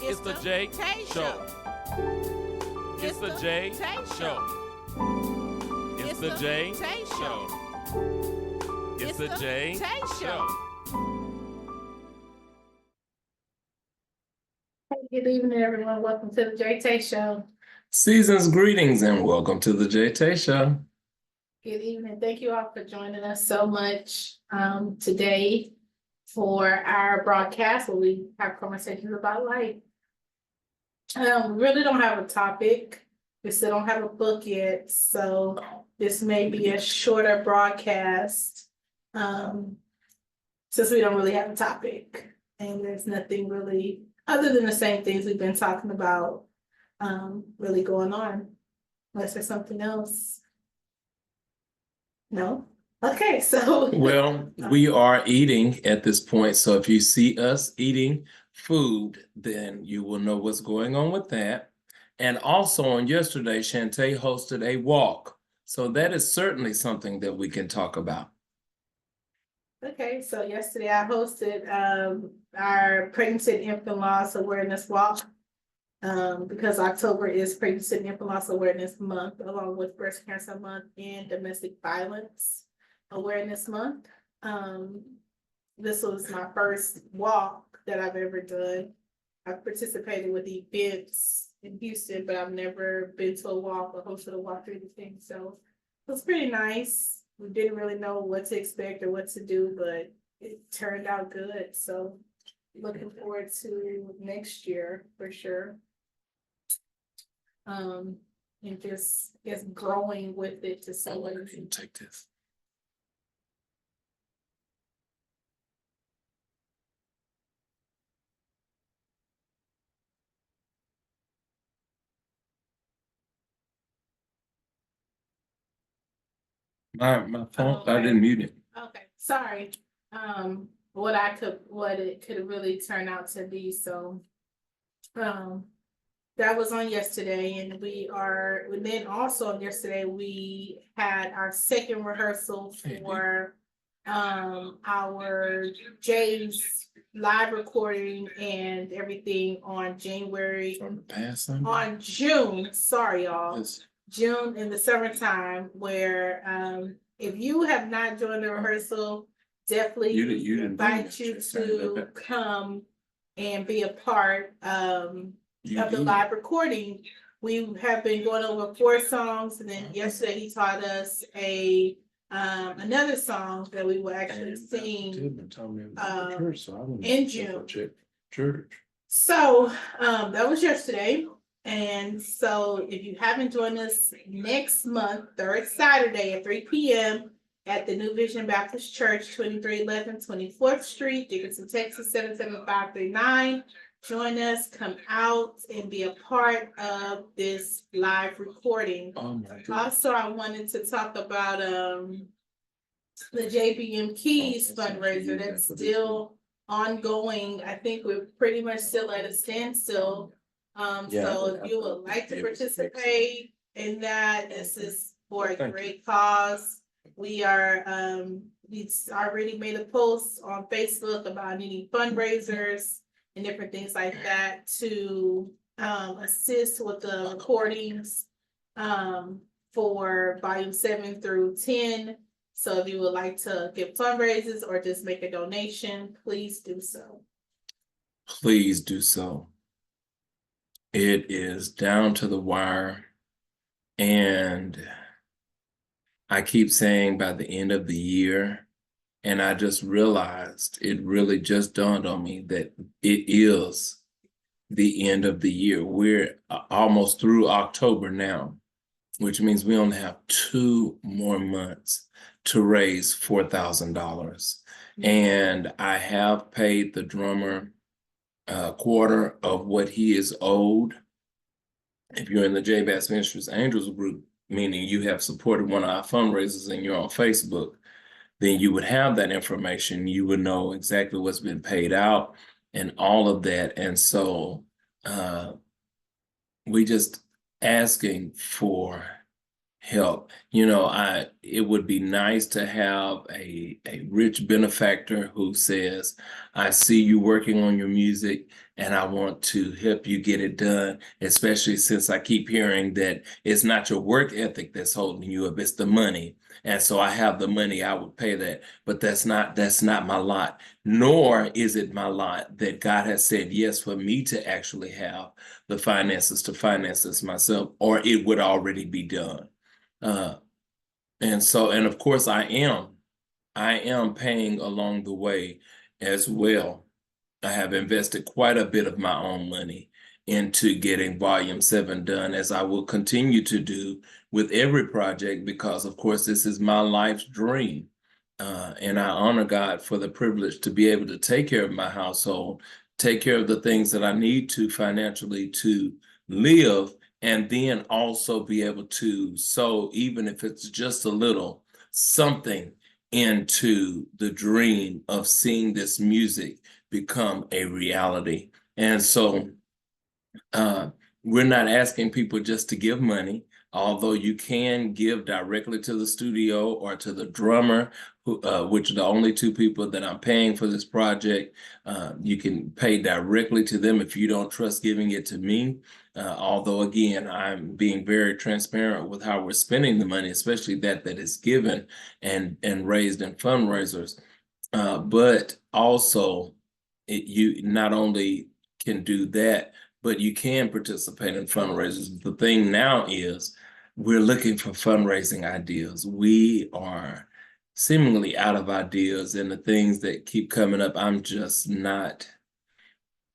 It's the JaeTae Show. It's the JaeTae Show. It's the JaeTae Show. It's the JaeTae Show. Good evening, everyone. Welcome to the JaeTae Show. Season's greetings and welcome to the JaeTae Show. Good evening. Thank you all for joining us so much today for our broadcast where we have conversations about life. We really don't have a topic. We still don't have a book yet, so this may be a shorter broadcast since we don't really have a topic and there's nothing really other than the same things we've been talking about really going on. Unless there's something else. No? Okay, so. Well, we are eating at this point, so if you see us eating food, then you will know what's going on with that. And also on yesterday, Chantae hosted a walk. So that is certainly something that we can talk about. Okay, so yesterday I hosted our Pregnancy and Infant Loss Awareness Walk because October is Pregnancy and Infant Loss Awareness Month, along with Breast Cancer Month and Domestic Violence Awareness Month. This was my first walk that I've ever done. I've participated with events in Houston, but I've never been to a walk or hosted a walk or anything. So it was pretty nice. We didn't really know what to expect or what to do, but it turned out good. So looking forward to next year for sure. And just growing with it to see what it is. Take this. My phone, Okay. I didn't mute it. Okay, sorry. What it could really turn out to be. So that was on yesterday, and then also on yesterday we had our second rehearsal for our Jay's live recording and everything on January From the past Sunday? on June. Sorry, y'all. Yes. June in the summertime, where if you have not joined the rehearsal, definitely You didn't invite bring you that shit. to come and be a part of You the did. live recording. We have been going over 4 songs, and then yesterday he taught us another song that we will actually sing in June. Church. So that was yesterday. And so if you haven't joined us next month, third Saturday at 3 p.m. at the New Vision Baptist Church, 2311 24th Street, Dickinson, Texas, 77539. Join us, come out and be a part of this live recording. Oh my goodness. Also, I wanted to talk about the JBM Keys fundraiser that's still ongoing. I think we're pretty much still at a standstill. So if you would like to participate in that, this is for a great cause. We are we already made a post on Facebook about needing fundraisers and different things like that to assist with the recordings for volume 7 through 10. So if you would like to give fundraisers or just make a donation, please do so. Please do so. It is down to the wire, and I keep saying by the end of the year, and I just realized, it really just dawned on me that it is the end of the year. We're almost through October now, which means we only have 2 more months to raise $4,000. And I have paid the drummer a quarter of what he is owed. If you're in the J Bass Ministries Angels group, meaning you have supported one of our fundraisers and you're on Facebook, then you would have that information. You would know exactly what's been paid out and all of that. And so we just asking for help. You know, it would be nice to have a rich benefactor who says, I see you working on your music and I want to help you get it done, especially since I keep hearing that it's not your work ethic that's holding you up, it's the money. And so I have the money, I would pay that. But that's not my lot. Nor is it my lot that God has said yes for me to actually have the finances to finance this myself, or it would already be done. Uh, and of course I am paying along the way as well. I have invested quite a bit of my own money into getting Volume 7 done, as I will continue to do with every project, because of course this is my life's dream. And I honor God for the privilege to be able to take care of my household, take care of the things that I need to financially to live, and then also be able to sow, even if it's just a little, something into the dream of seeing this music become a reality. And so we're not asking people just to give money, although you can give directly to the studio or to the drummer, which are the only two people that I'm paying for this project. You can pay directly to them if you don't trust giving it to me. Although, again, I'm being very transparent with how we're spending the money, especially that is given and raised in fundraisers. But also, you not only can do that, but you can participate in fundraisers. The thing now is we're looking for fundraising ideas. We are seemingly out of ideas, and the things that keep coming up, I'm just not.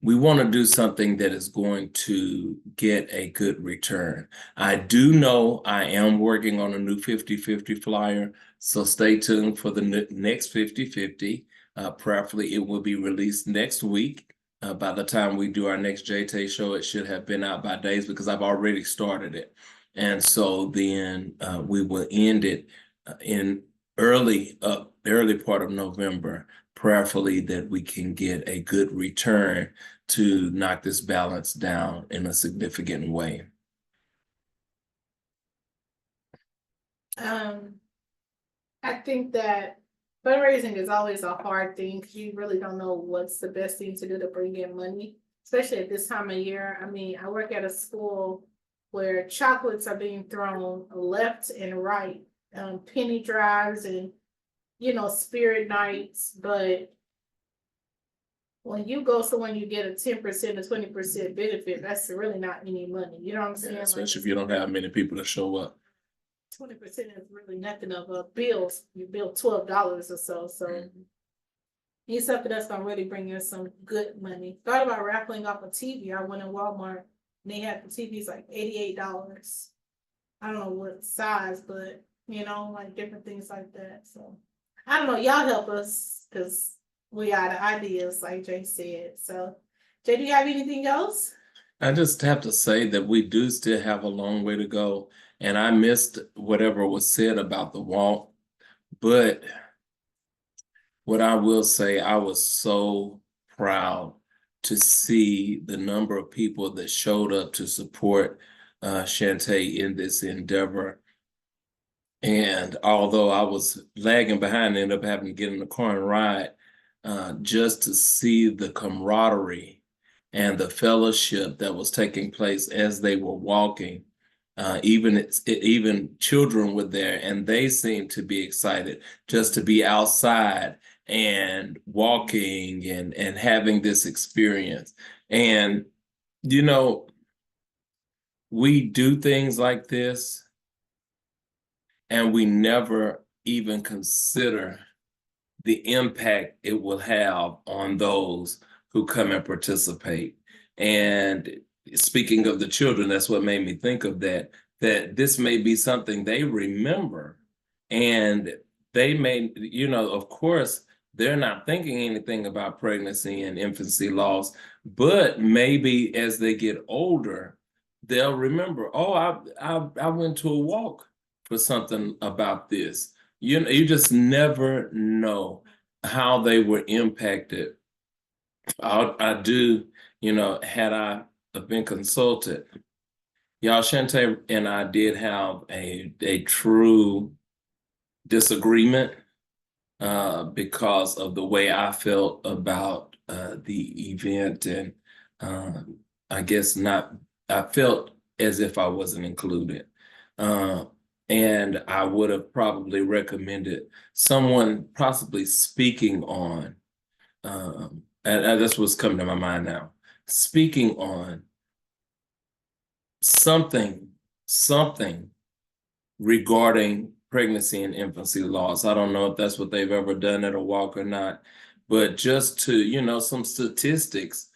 We want to do something that is going to get a good return. I do know I am working on a new 50/50 flyer, so stay tuned for the next 50/50. Prayerfully, it will be released next week. By the time we do our next JaeTae show, it should have been out by days because I've already started it. And so then we will end it in early part of November, prayerfully that we can get a good return to knock this balance down in a significant way. I think that fundraising is always a hard thing because you really don't know what's the best thing to do to bring in money, especially at this time of year. I mean, I work at a school where chocolates are being thrown left and right, penny drives and, spirit nights. But when you go somewhere and you get a 10% or 20% benefit, that's really not any money. You know what I'm saying? Yeah, especially if you don't have many people to show up. 20% is really nothing of a bill. You bill $12 or so. So it's something that's gonna really bring in some good money. Thought about raffling off a TV. I went in Walmart and they had the TVs like $88. I don't know what size, but like different things like that. So I don't know. Y'all help us because we are the ideas, like Jay said. So Jay, do you have anything else? I just have to say that we do still have a long way to go. And I missed whatever was said about the walk. But what I will say, I was so proud to see the number of people that showed up to support Chantae in this endeavor. And although I was lagging behind, I ended up having to get in the car and ride, just to see the camaraderie and the fellowship that was taking place as they were walking. Even children were there, and they seemed to be excited just to be outside and walking and having this experience. And, we do things like this, and we never even consider the impact it will have on those who come and participate. And speaking of the children, that's what made me think of that this may be something they remember. And they may, of course, they're not thinking anything about pregnancy and infancy loss, but maybe as they get older, they'll remember, oh, I went to a walk for something about this. You just never know how they were impacted. I do, had I been consulted, Y'all, Chantae and I did have a true disagreement because of the way I felt about the event, and I guess not. I felt as if I wasn't included, uh, and I would have probably recommended someone possibly speaking on, and that's what's coming to my mind now, speaking on something regarding pregnancy and infancy loss. I don't know if that's what they've ever done at a walk or not, but just to, some statistics,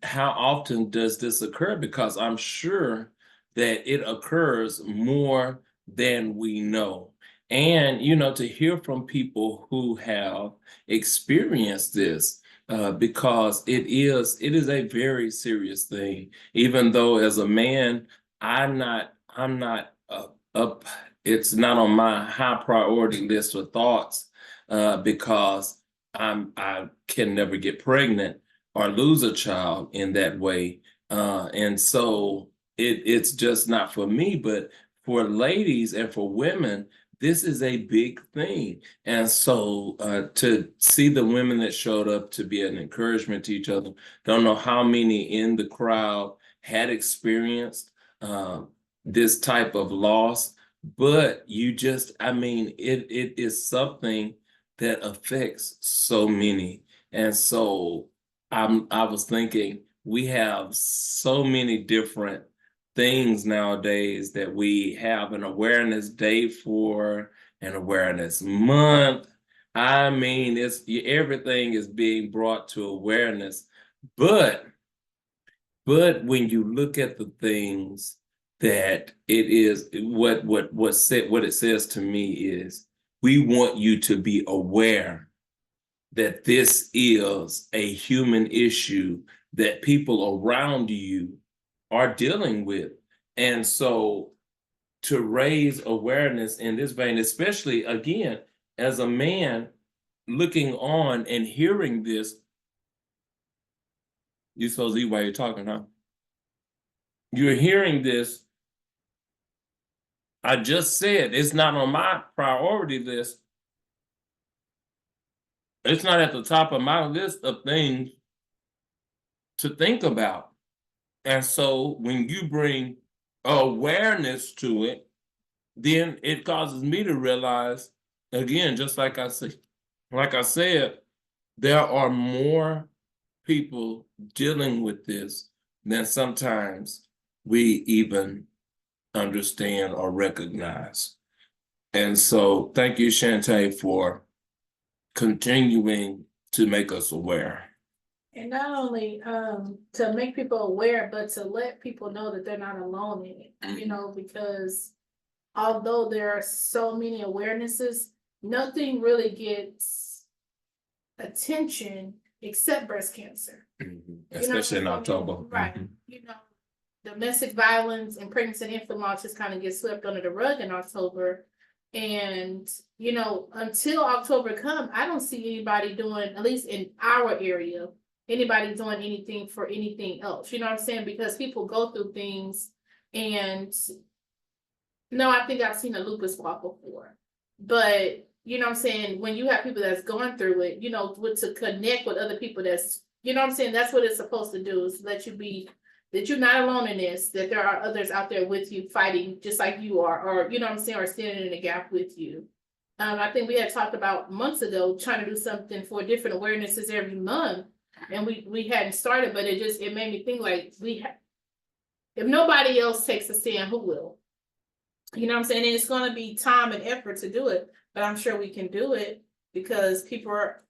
how often does this occur? Because I'm sure that it occurs more than we know. And, to hear from people who have experienced this, because it is a very serious thing. Even though as a man, I'm not up, it's not on my high priority list of thoughts, because I can never get pregnant or lose a child in that way. And so it's just not for me, but for ladies and for women, this is a big thing. And so to see the women that showed up to be an encouragement to each other, don't know how many in the crowd had experienced this type of loss, but it is something that affects so many. And so I was thinking, we have so many different things nowadays that we have an awareness day for, an awareness month. I mean, everything is being brought to awareness, but when you look at the things that it is, what it says to me is, we want you to be aware that this is a human issue that people around you are dealing with. And so to raise awareness in this vein, especially again, as a man looking on and hearing this, you're supposed to eat while you're talking, huh? You're hearing this. I just said it's not on my priority list. It's not at the top of my list of things to think about. And so when you bring awareness to it, then it causes me to realize, again, just like I said, there are more people dealing with this than sometimes we even understand or recognize. And so thank you, Chantae, for continuing to make us aware. And not only to make people aware, but to let people know that they're not alone in it, because although there are so many awarenesses, nothing really gets attention except breast cancer. Especially in October. Right. Domestic violence and pregnancy and infant loss just kind of get swept under the rug in October. And, until October comes, I don't see anybody doing, at least in our area, anybody doing anything for anything else. You know what I'm saying? Because people go through things, and no, I think I've seen a lupus walk before. But, you know what I'm saying? When you have people that's going through it, to connect with other people that's, you know what I'm saying? That's what it's supposed to do, is let you be, that you're not alone in this, that there are others out there with you fighting just like you are, or, you know what I'm saying, or standing in the gap with you. I think we had talked about months ago, trying to do something for different awarenesses every month. And we hadn't started, but it made me think, like, if nobody else takes a stand, who will? You know what I'm saying? And it's going to be time and effort to do it, but I'm sure we can do it because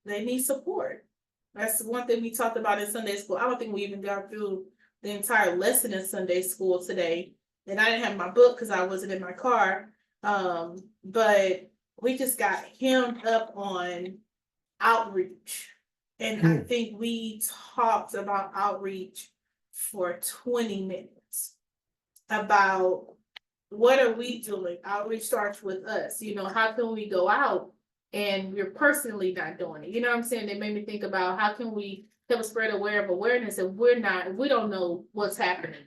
they need support. That's one thing we talked about in Sunday school. I don't think we even got through the entire lesson in Sunday school today. And I didn't have my book because I wasn't in my car. But we just got hemmed up on outreach. And I think we talked about outreach for 20 minutes about what are we doing? Outreach starts with us. How can we go out and we're personally not doing it? You know what I'm saying? They made me think about how can we help spread awareness if we don't know what's happening.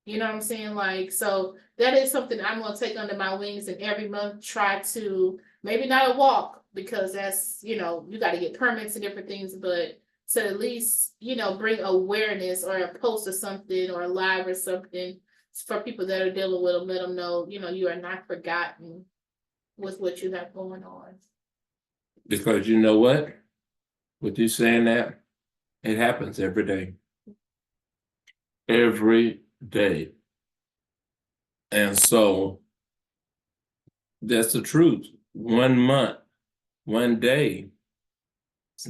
You know what I'm saying? Like, so that is something I'm gonna take under my wings and every month try to, maybe not a walk, because that's, you know, you gotta get permits and different things, but to at least, you know, bring awareness or a post or something or a live or something for people that are dealing with them, let them know, you know, you are not forgotten with what you have going on. Because you know what? With you saying that, it happens every day. Every day. And so that's the truth. 1 month, 1 day,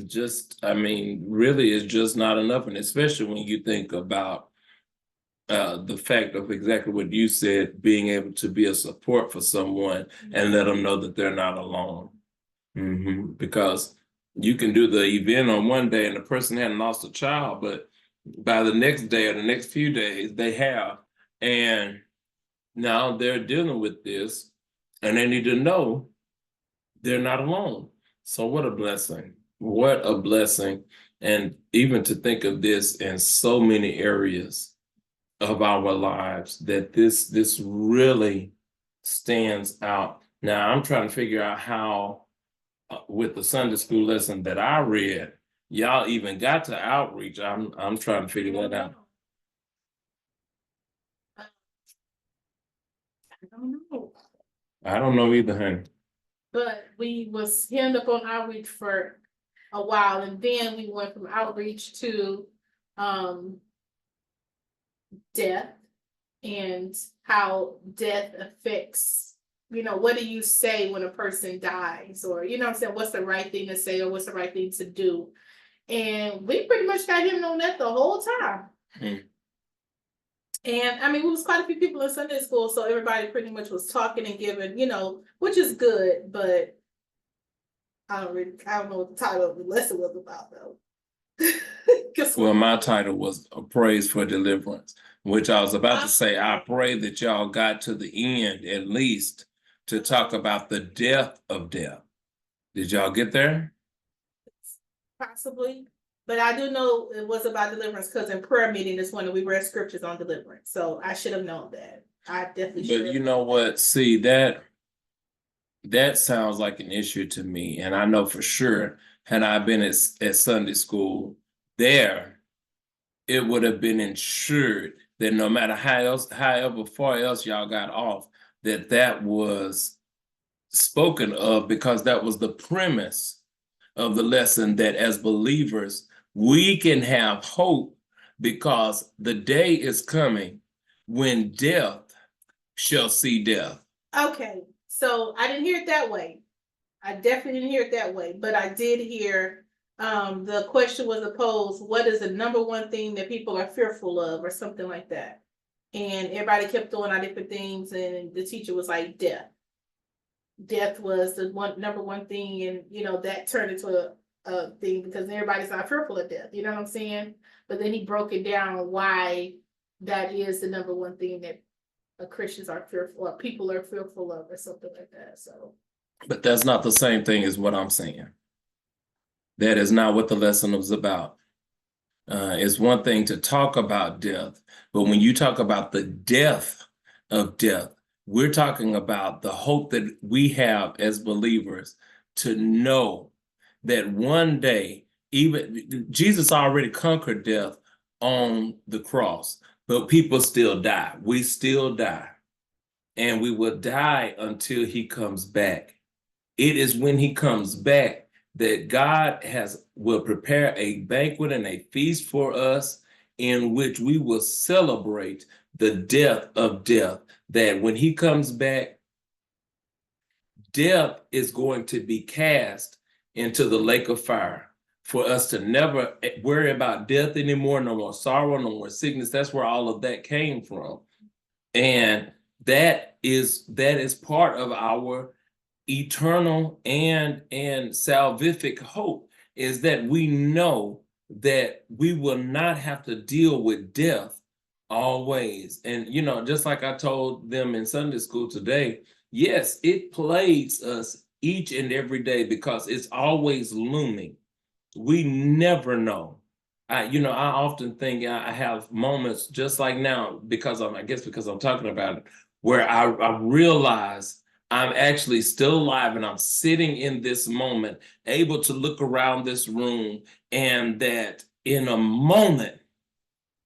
just, I mean, really is just not enough. And especially when you think about the fact of exactly what you said, being able to be a support for someone and let them know that they're not alone. Because you can do the event on 1 day and the person hadn't lost a child, but by the next day or the next few days, they have. And now they're dealing with this and they need to know they're not alone. So what a blessing. What a blessing. And even to think of this in so many areas of our lives, that this really stands out. Now I'm trying to figure out how with the Sunday school lesson that I read, y'all even got to outreach. I'm trying to figure that out. I don't know. I don't know either, honey. But we was hemmed up on outreach for a while, and then we went from outreach to death and how death affects, you know, what do you say when a person dies, or, you know what I'm saying, what's the right thing to say or what's the right thing to do. And we pretty much got him on that the whole time. And I mean, we was quite a few people in Sunday school, so everybody pretty much was talking and giving, you know, which is good, but I don't know what the title of the lesson was about though. Well, my title was A Praise for Deliverance, which I was about to say, I pray that y'all got to the end at least to talk about the death of death. Did y'all get there? Possibly. But I do know it was about deliverance because in prayer meeting this morning we read scriptures on deliverance. So I should have known that. I definitely should. But you know what? See, that sounds like an issue to me. And I know for sure, had I been at Sunday school there, it would have been ensured that no matter however far else y'all got off, that was spoken of, because that was the premise of the lesson, that as believers, we can have hope because the day is coming when death shall see death. Okay, so I didn't hear it that way. I definitely didn't hear it that way, but I did hear the question was posed, what is the number one thing that people are fearful of, or something like that. And everybody kept throwing out different things, and the teacher was like, death. Death was the number one thing, and you know that turned into a thing because everybody's not fearful of death, you know what I'm saying? But then he broke it down why that is the number one thing that Christians are fearful, or people are fearful of, or something like that. So, but that's not the same thing as what I'm saying. That is not what the lesson was about. It's one thing to talk about death, but when you talk about the death of death, we're talking about the hope that we have as believers to know that one day, even Jesus already conquered death on the cross, but people still die. We still die, and we will die until he comes back. It is when he comes back that God will prepare a banquet and a feast for us in which we will celebrate the death of death. That when he comes back, death is going to be cast into the lake of fire for us to never worry about death anymore, no more sorrow, no more sickness. That's where all of that came from. And that is part of our eternal and salvific hope, is that we know that we will not have to deal with death always. And you know, just like I told them in Sunday school today, yes, it plagues us each and every day because it's always looming. We never know. I often think I have moments just like now, because I'm talking about it, where I realize I'm actually still alive and I'm sitting in this moment, able to look around this room, and that in a moment,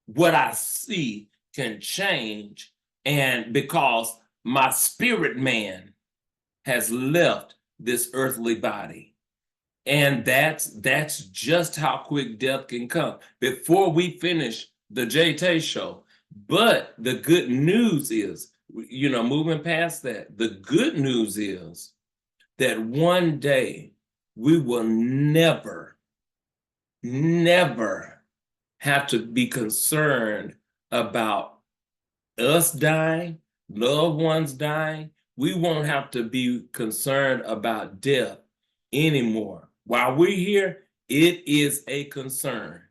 what I see can change. And because my spirit man has left this earthly body. And that's just how quick death can come before we finish the JaeTae show. But the good news is, moving past that, the good news is that one day we will never, never have to be concerned about us dying, loved ones dying. We won't have to be concerned about death anymore. While we're here, it is a concern.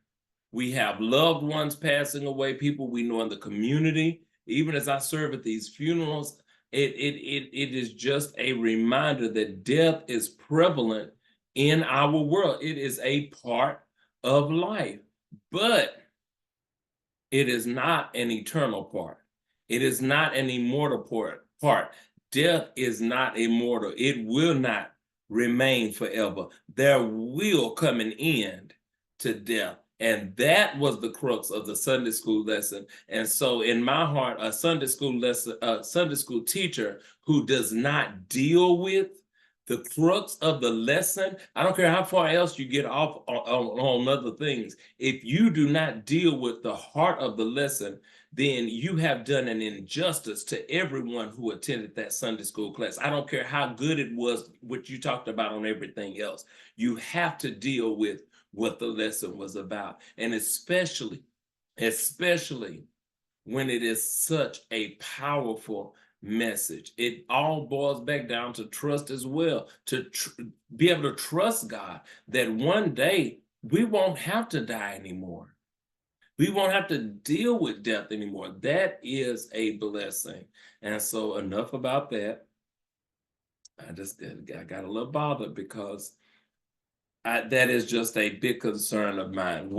We have loved ones passing away, people we know in the community. Even as I serve at these funerals, it is just a reminder that death is prevalent in our world. It is a part of life, but it is not an eternal part. It is not an immortal part. Death is not immortal. It will not remain forever. There will come an end to death. And that was the crux of the Sunday school lesson. And so in my heart, a Sunday school teacher who does not deal with the crux of the lesson, I don't care how far else you get off on other things. If you do not deal with the heart of the lesson, then you have done an injustice to everyone who attended that Sunday school class. I don't care how good it was, what you talked about on everything else. You have to deal with what the lesson was about. And especially when it is such a powerful message. It all boils back down to trust as well, to be able to trust God that one day we won't have to die anymore. We won't have to deal with death anymore. That is a blessing. And so enough about that. I got a little bothered because that is just a big concern of mine.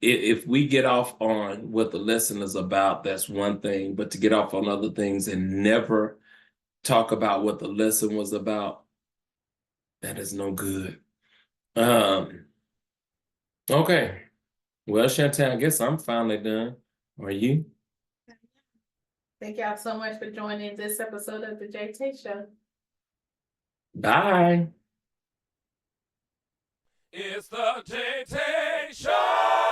If we get off on what the lesson is about, that's one thing, but to get off on other things and never talk about what the lesson was about, that is no good. Okay. Well, Chantae, I guess I'm finally done. Are you? Thank y'all so much for joining this episode of the JaeTae Show. Bye. It's the JaeTae Show.